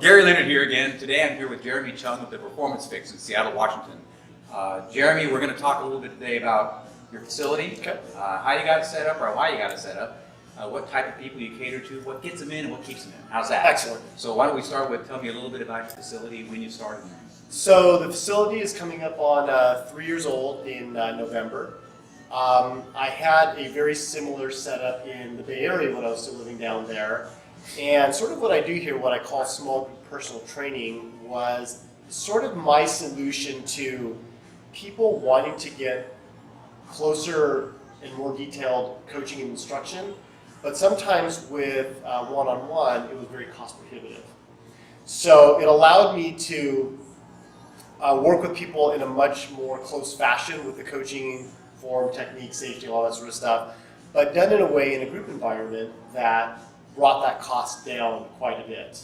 Gary Leonard here again. Today I'm here with Jeremy Cheung of the Performance Fix in Seattle, Washington. Jeremy, we're going to talk a little bit today about your facility, how you got it set up or why you got it set up, what type of people you cater to, what gets them in and what keeps them in. How's that? Excellent. So why don't we start with, tell me a little bit about your facility, when you started. So the facility is coming up on 3 years old in November. I had a very similar setup in the Bay Area when I was still living down there. And sort of what I do here, what I call small group personal training, was sort of my solution to people wanting to get closer and more detailed coaching and instruction, but sometimes with one-on-one, it was very cost prohibitive. So it allowed me to work with people in a much more close fashion with the coaching, form, technique, safety, all that sort of stuff, but done in a way in a group environment that brought that cost down quite a bit.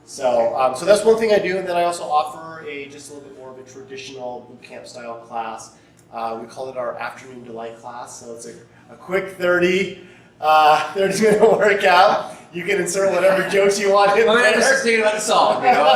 So, so that's one thing I do, and then I also offer just a little bit more of a traditional boot camp style class. We call it our afternoon delight class. So it's a quick 30-minute workout. You can insert whatever jokes you want in there. I'm just thinking about the song, you know?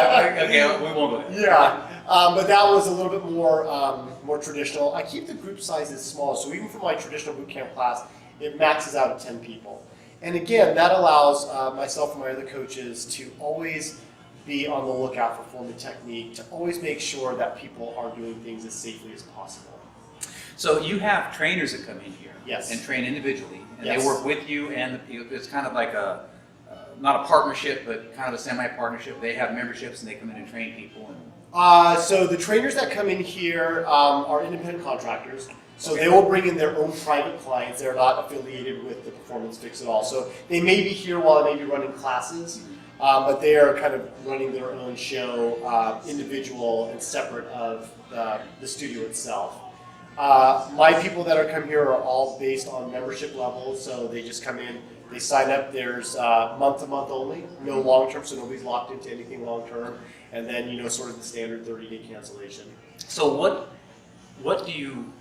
Okay, we won't go there. Yeah, but that was a little bit more traditional. I keep the group sizes small, so even for my traditional boot camp class, it maxes out at 10 people. And again, that allows myself and my other coaches to always be on the lookout for form and technique, to always make sure that people are doing things as safely as possible. So you have trainers that come in here and train individually, and they work with you, and it's kind of like not a partnership, but kind of a semi-partnership. They have memberships and they come in and train people. So the trainers that come in here are independent contractors. So they will bring in their own private clients. They're not affiliated with the Performance Fix at all. So they may be here while they may be running classes, but they are kind of running their own show, individual and separate of the studio itself. My people that are come here are all based on membership levels. So they just come in, they sign up. There's month-to-month only, no long-term, so nobody's locked into anything long-term. And then, you know, sort of the standard 30-day cancellation. So what do you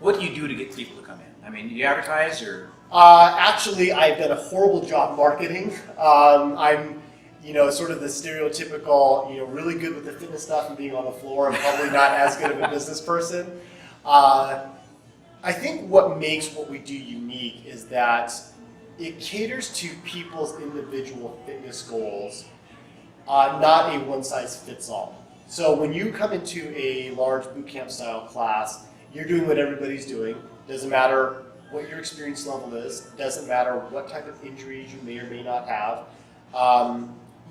do to get people to come in? I mean, do you advertise or? Actually, I've done a horrible job marketing. I'm, you know, sort of the stereotypical, you know, really good with the fitness stuff and being on the floor. I'm probably not as good of a business person. I think what makes what we do unique is that it caters to people's individual fitness goals, not a one-size-fits-all. So when you come into a large boot camp style class, you're doing what everybody's doing. Doesn't matter what your experience level is. Doesn't matter what type of injuries you may or may not have.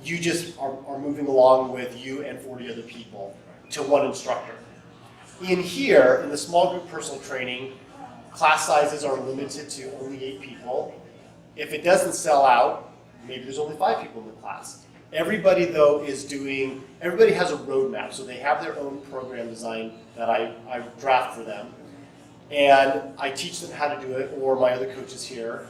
You just are moving along with you and 40 other people to one instructor. In here, in the small group personal training, class sizes are limited to only 8 people. If it doesn't sell out, maybe there's only 5 people in the class. Everybody, though, everybody has a roadmap, so they have their own program design that I draft for them. And I teach them how to do it, or my other coaches here.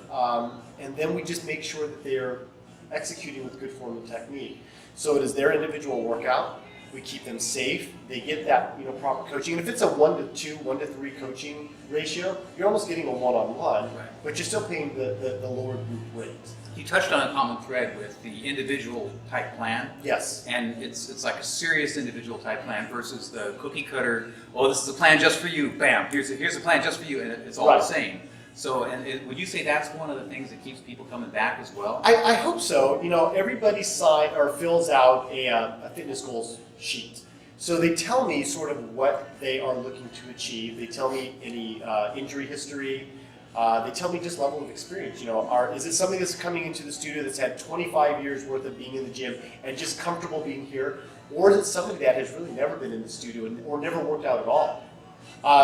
And then we just make sure that they're executing with good form and technique. So it is their individual workout. We keep them safe. They get that, you know, proper coaching. And if it's a 1-to-2, 1-to-3 coaching ratio, you're almost getting a one-on-one, but you're still paying the lower group rate. You touched on a common thread with the individual type plan. Yes. And it's like a serious individual type plan versus the cookie cutter, oh, this is a plan just for you, bam, here's a plan just for you, and it's all the same. So, would you say that's one of the things that keeps people coming back as well? I hope so. You know, everybody fills out a fitness goals sheet. So they tell me sort of what they are looking to achieve. They tell me any injury history. They tell me just level of experience. You know, is it somebody that's coming into the studio that's had 25 years worth of being in the gym and just comfortable being here? Or is it somebody that has really never been in the studio or never worked out at all?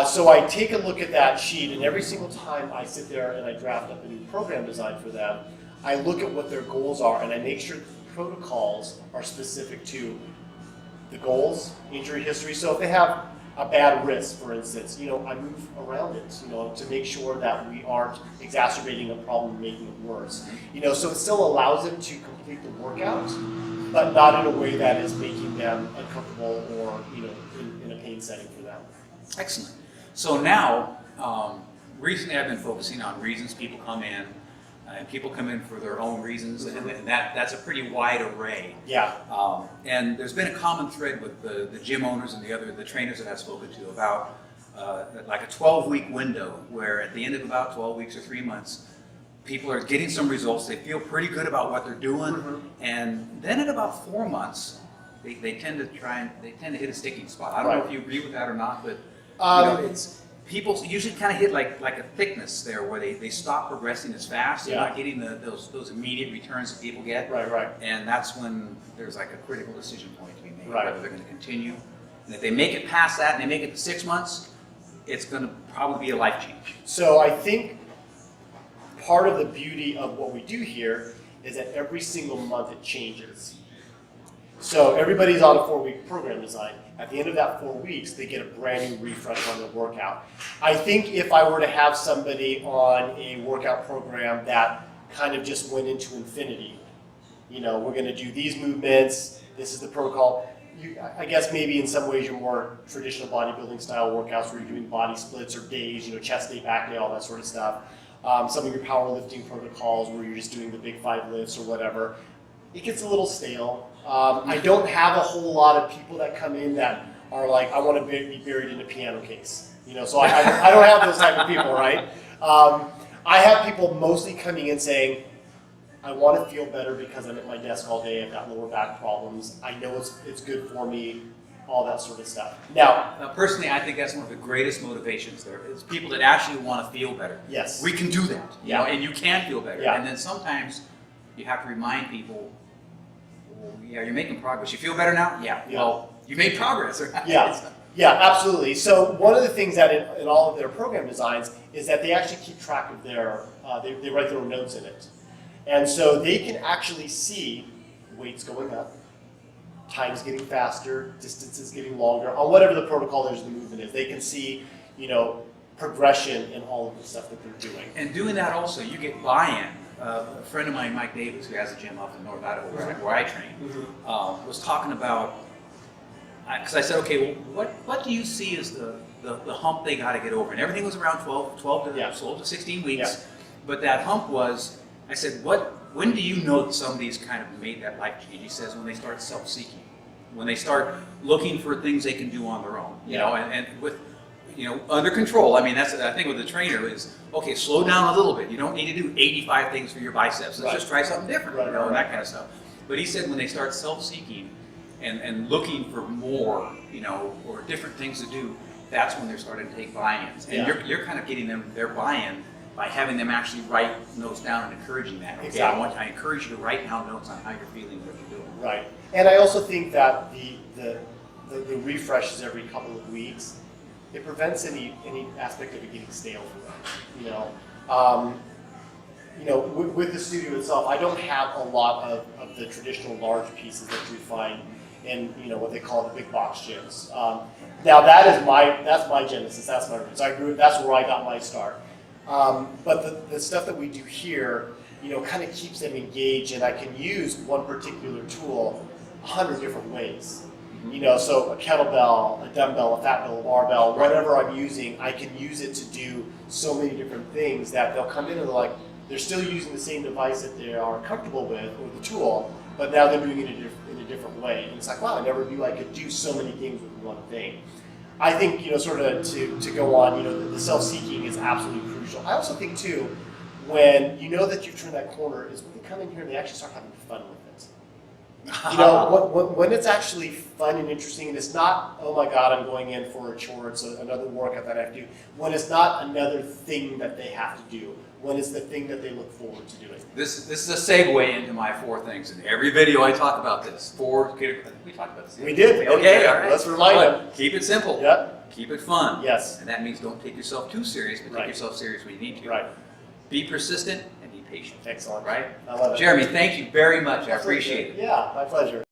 So I take a look at that sheet, and every single time I sit there and I draft up a new program design for them, I look at what their goals are, and I make sure the protocols are specific to the goals, injury history. So if they have a bad wrist, for instance, you know, I move around it, you know, to make sure that we aren't exacerbating a problem and making it worse. You know, so it still allows them to complete the workout, but not in a way that is making them uncomfortable or, you know, in a pain setting for them. Excellent. So now, recently I've been focusing on reasons people come in, and people come in for their own reasons, and that's a pretty wide array. Yeah. And there's been a common thread with the gym owners and the trainers that I've spoken to about like a 12-week window, where at the end of about 12 weeks or 3 months, people are getting some results. They feel pretty good about what they're doing, and then at about 4 months, they tend to hit a sticking spot. I don't know if you agree with that or not, but it's people usually kind of hit like a thickness there, where they stop progressing as fast. They're not getting those immediate returns that people get. Right. And that's when there's like a critical decision point to be made, Right. whether they're going to continue. And if they make it past that and they make it to 6 months, it's going to probably be a life change. So I think part of the beauty of what we do here is that every single month it changes. So everybody's on a 4-week program design. At the end of that 4 weeks, they get a brand new refresh on their workout. I think if I were to have somebody on a workout program that kind of just went into infinity, we're going to do these movements, this is the protocol. I guess maybe in some ways you're more traditional bodybuilding style workouts where you're doing body splits or days, chest day, back day, all that sort of stuff. Some of your powerlifting protocols where you're just doing the big 5 lifts or whatever. It gets a little stale. I don't have a whole lot of people that come in that are like, I want to be buried in a piano case. So I don't have those type of people, right? I have people mostly coming in saying, I want to feel better because I'm at my desk all day, I've got lower back problems, I know it's good for me, all that sort of stuff. Now, personally, I think that's one of the greatest motivations there is people that actually want to feel better. Yes. We can do that, and you can feel better. Yeah. And then sometimes you have to remind people, well, yeah, you're making progress. You feel better now? Yeah. Well, you made progress. Right? Yeah, absolutely. So one of the things that in all of their program designs is that they actually keep track of their, they write their own notes in it. And so they can actually see weights going up, times getting faster, distances getting longer, on whatever the protocol is, the movement is. They can see, progression in all of the stuff that they're doing. And doing that also, you get buy-in. A friend of mine, Mike Davis, who has a gym up in North Idaho where I train, was talking about, because I said, okay, well, what do you see as the hump they got to get over? And everything was around 12 to 16 weeks. Yeah. But that hump was, I said, when do you know that somebody's kind of made that life change? He says, when they start self-seeking, when they start looking for things they can do on their own, and with, under control. I mean, that's I think with the trainer is, okay, slow down a little bit. You don't need to do 85 things for your biceps. Let's just try something different, and that kind of stuff. But he said when they start self-seeking and looking for more, or different things to do, that's when they're starting to take buy-ins. And you're kind of getting them their buy-in by having them actually write notes down and encouraging that. Okay, Exactly. I encourage you to write down notes on how you're feeling and what you're doing. Right. And I also think that the refreshes every couple of weeks, it prevents any aspect of it getting stale for them. With the studio itself, I don't have a lot of the traditional large pieces that you find in what they call the big box gyms. Now that's my genesis, that's my roots. That's where I got my start. But the stuff that we do here, kind of keeps them engaged, and I can use one particular tool 100 different ways. So a kettlebell, a dumbbell, a fat bell, a barbell, whatever I'm using, I can use it to do so many different things that they'll come in and they're still using the same device that they are comfortable with, or the tool, but now they're doing it in a different way. And it's like, wow, I never knew I could do so many things with one thing. I think, sort of to go on, the self-seeking is absolutely crucial. I also think too, when you know that you've turned that corner, is when they come in here and they actually start having fun with it. When it's actually fun and interesting, and it's not, oh my God, I'm going in for a chore, it's another workout that I have to do. When it's not another thing that they have to do, when it's the thing that they look forward to doing. This is a segue into my 4 things. In every video I talk about this. 4, we talked about this. We did. Okay, all right. Let's remind them. Keep it simple. Yep. Keep it fun. Yes. And that means don't take yourself too serious, but take yourself serious when you need to. Right. Be persistent and be patient. Excellent. Right? I love it. Jeremy, thank you very much. I appreciate it. Yeah, my pleasure.